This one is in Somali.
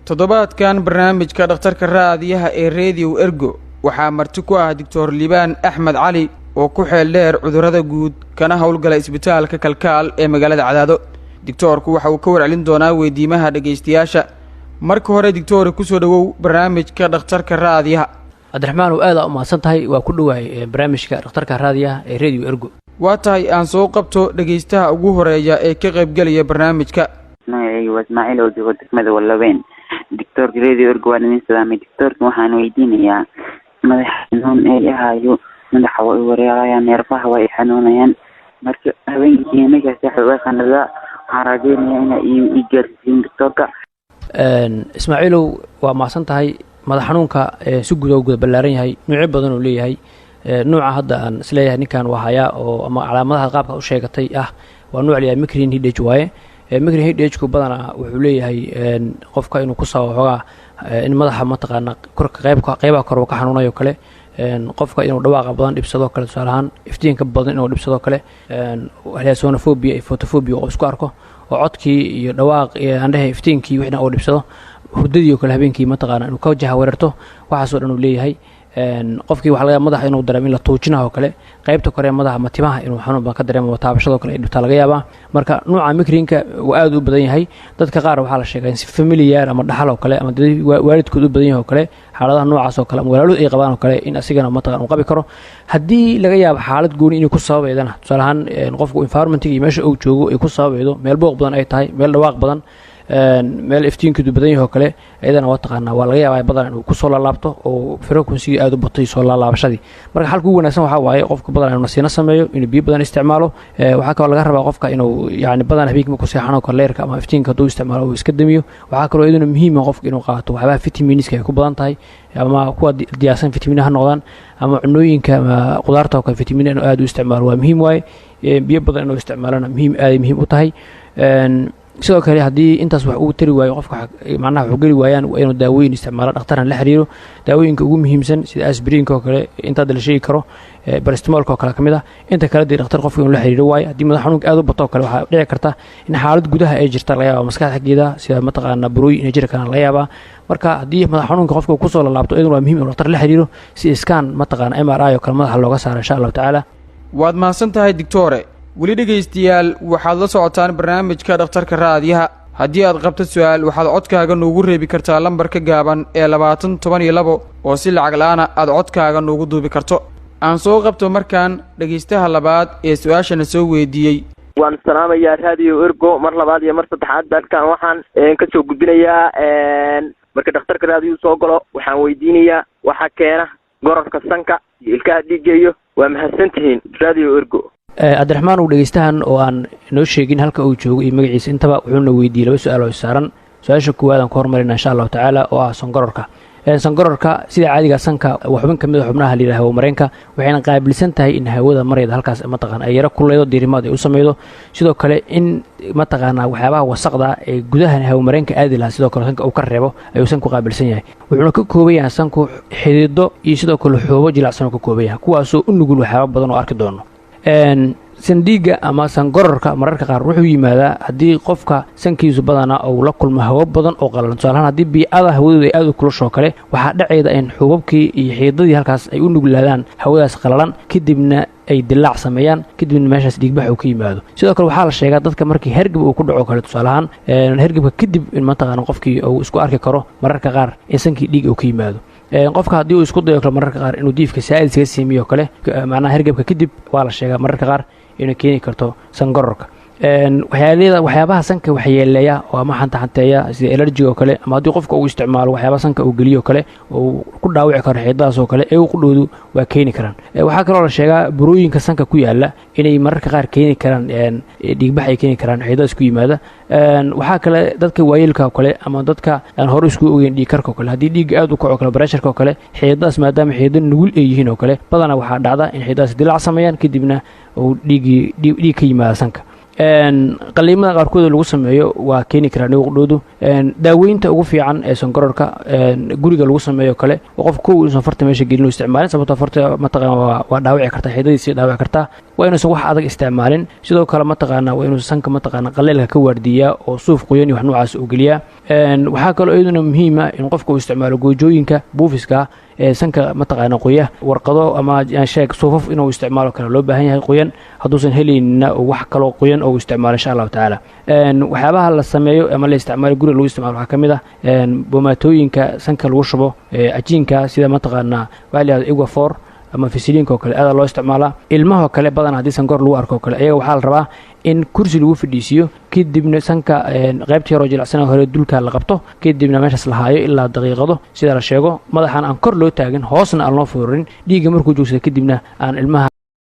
toddobaadkan barnaamijka dhakhtarka raadiyaha ee Radio Ergo waxaa marti ku ah Dr. Liibaan Axmed Cali oo ku xeel dheer cudurrada guud kana howlgala isbitaalka Kalkaal ee magaalada Cadaado. Dictorku waxa uu ka warcelin doonaa weydiimaha dhageystayaasha. Marka hore Dictor ku soo dhawow barnaamijka dhakhtarka raadiyaha. Cabdiraxmaan aad u mahadsantahay waa ku dhawaay barnaamijka dhakhtarka raadiyaha ee Radio Ergo. Waa tahay aan soo qabto dhageystaha ugu horeeya ee ka qayb galaya barnaamijka. Magacaygu waa Ismaaciil oo jooga degmada Wallaweyn. Dr. Radio Ergo waa nin salaamay. Dictorku waxaan weydiinayaa madax xanuun ay ahayo madaxa way wareerayaan neerfaha way xanuunayaan marka habeenkii anaga saxwa qanada harageynaya in gaarsiin dictorka. Ismaaciilow waa mahadsantahay. madax xanuunka si guud ballaaran yahay nooc badan oo leeyahay nooca hadda aan isleeyahay ninkan waa haya oo ama calaamadaha qaabka u sheegatay waa nooc leeyahay migraine headache waaye. migraine headache-ku badana wuxuu leeyahay qofka inuu ku soo xogaa in madaxa mataqaana korka qaybaha kor ka xanuunayo kale qofka inuu dhawaaqa badan dhibsado kale tusaale ahaan iftiinka badan inuu dhibsado kale heliasonofobia iyo photophobia oo isku arko oo codkii iyo dhawaaq iyo andhaha iftiinkii wixna oo dhibsado hurdadii kale habeenkii mataqaana inuu ka wajaha weerarto waxaas oo dhan uu leeyahay qofkii waxa laga madaxa inuu dareemo in la tuujinayo kale qaybta kore madaxa matimaha inuu xanuun badan ka dareemo taabashado kale dhibta laga yaabaa marka nooca migraine-ka waa aad u badan yahay dadka qaar waxa la sheegay in si familiar ama dhaxal oo kale ama waalidkood u badan yahay oo kale xaaladaha noocaas oo kale ama walaaladu ay qabaan oo kale in asigana mataqaana uu qabi karo haddii laga yaabo xaalad gooni inay ku sababeydana tusaale ahaan qofku environment-iga iyo meesha uu joogo ay ku sababaydo meel booq badan ay tahay meel dhawaaq badan meel iftiinkiidu badan yahay oo kale ayadana waa taqaanaa waa laga yaabaa badan inuu ku soo laalaabto oo frequency aad u batay soo laalaabashadii marka xalka ugu wanaagsan waxa waaye qofka badan inuu nasiino sameeyo inuu biyo badan isticmaalo waxa kale laga rabaa qofka inuu yaani badan habeenkii ku seexano kale leerka ama iftiinka uu isticmaalo uu iska damiyo waxa kale oo iyaduna muhiim ah qofka inuu qaato waxyaalaha vitaminiska ay ku badan tahay ama kuwa diyaarsan vitaminaha noqdaan ama cunooyinka ama qudaarta oo kale vitamin inuu aad u isticmaalo waa muhiim waaye biyo badan inuu isticmaalana muhiim u tahay sidoo kale haddii intaas wax uu tari waayo qofka macnaha wuxuu geli waayaan inuu daawooyin isticmaalo dhakhtarna la xiriiro daawooyinka ugu muhiimsan sida aspirin-ka oo kale inta la sheegi karo paracetamol-ka oo kale kamid ah inta kale dhakhtar qofka inuu la xiriiro waayo haddii madax xanuunka aad u bato oo kale waxaa dhici karta in xaalad gudaha ay jirta laga yaabo maskaxda xaggeeda sida mataqaana burooyin inay jiri karaan laga yaabaa marka haddii madax xanuunka qofka ku soo laabto iyaduna waa muhiim inuu dhakhtar la xiriiro si iskaan mataqaana MRI oo kale madaxa looga saaro insha Allah tacaala. waad mahadsantahay Dictore. weli dhegeystayaal waxaad la socotaan barnaamijka dhakhtarka raadiyaha haddii aad qabto su'aal waxaad codkaaga noogu reebi kartaa lambarka gaaban ee 2012 oo si lacag la'aan aad codkaaga noogu duubi karto aan soo qabto markaan dhageystaha labaad ee su'aashana soo weydiiyey. waan salaamayaa Radio Ergo mar labaad iyo mar saddexaad dalkan waxaan ka soo gudbinayaa marka dhakhtarka raadiyo soo galo waxaan weydiinayaa waxa keena gororka sanka iyo ilkaha dhiigeeyo waa mahadsantihiin Radio Ergo. Cabdiraxmaan uu dhageystahan oo aan noo sheegin halka uu joogo iyo magaciisa intaba wuxuuna weydiiyay laba su'aal oo saaran su'aasha koowaad aan ku hormarina insha Allah tacaala oo ah sangororka sangororka sida caadiga sanka waa xubin kamid ah xubnaha la yiraahdo mareenka waxayna qaabilsan tahay in hawada marayda halkaas mataqaana ay yara kuleydo diirimaad ay u sameeydo sidoo kale in mataqaana waxyaabaha wasaqda ee gudaha hawada mareenka aadi lahaa sidoo kale sanka uu ka reebo ayuu sanku qaabilsan yahay wuxuuna ka kooban yahay sanku xidido iyo sidoo kale xoobo jilicsan oo ka kooban yahay kuwaas oo u nugul waxyaabo badan oo arki doono sandiga ama sangororka mararka qaar wuxuu yimaadaa haddii qofka sankiisu badana uu la kulmo hawo badan oo qalalan tusaale ahaan haddii biicada hawadooda ay aad u kulusho kale waxaa dhacayda in xubabkii iyo xiidadii halkaas ay u nuglaadaan hawadaas qalalan kadibna ay dilaac sameeyaan kadibna meeshaas dhiigbax uu ka yimaado sidoo kale waxaa la sheegaa dadka markii hergab uu ku dhaco kale tusaale ahaan hergabka kadib in mataqaana qofkii uu isku arki karo mararka qaar in sankii dhiig uu ka yimaado qofka haddii uu isku dayo kale mararka qaar inuu diifka saa'id iskaga siimiyo kale macnaha hergabka kadib waa la sheegaa mararka qaar inay keeni karto sangororka waxyaabaha sanka waxyeeleeya oo ama xantaxanteeya sida allergy oo kale ama haddii qofka uu isticmaalo waxyaabaha sanka uu geliyo kale oo ku dhaawici karo xiidadaas oo kale ee uu qudhoodu waa keeni karaan waxaa kaloo la sheegaa burooyinka sanka ku yaala inay mararka qaar keeni karaan dhiigbax ay keeni karaan xiidadaas ku yimaada waxaa kale dadka waayeelka oo kale ama dadka aan hore isku ogeyn dhiig karka oo kale haddii dhiig aad u kaco kale pressureka oo kale xiidadaas maadaama xiidada nugul ay yihiin oo kale badanaa waxaa dhacda in xiidadaas dilaac sameeyaan kadibna uu dhiig ka yimaada sanka qaliimada qaarkood lagu sameeyo waa keeni karaa dhiiqdhoodu daaweynta ugu fiican ee sonkororka guriga lagu sameeyo kale qof kow inuu farta meesha gelin isticmaalin sababtoo farta mataqaan waa dhaawici kartaa xididadiisa dhaawici kartaa waa inuusan wax adag isticmaalin sidoo kale mataqaana waa inuu sanka mataqaana qaleelka ka waardiyaa oo suuf qoyan iyo wax noocaas u geliyaa waxaa kaloo iyaduna muhiim ah in qofku uu isticmaalo goojooyinka buufiska ee sanka mataqaana qoya warqado ama sheeg suufaf inuu isticmaalo kale loo baahan yahay qoyan hadduusan helaynin wax kaloo qoyan oo isticmaalo insha Allah taala waxyaabaha la sameeyo ama la isticmaalo guriga lagu isticmaalo waxa kamid ah boomaatooyinka sanka lagu shubo ajiinka sida mataqaana waaliyaad Equafor ama fisiliinka kale aad loo isticmaalaa ilmaha kale badan hadii sankor lagu arko kale ayaga waxa la rabaa in kursi lagu fadhiisiyo kadibna sanka qaybta yar oo jilicsan hore dulka la qabto kadibna meeshaas la haayo ilaa daqiiqado sida la sheego madaxan aan kor loo taagin hoosna aan loo fuurin dhiiga markuu joogsado kadibna aan ilmaha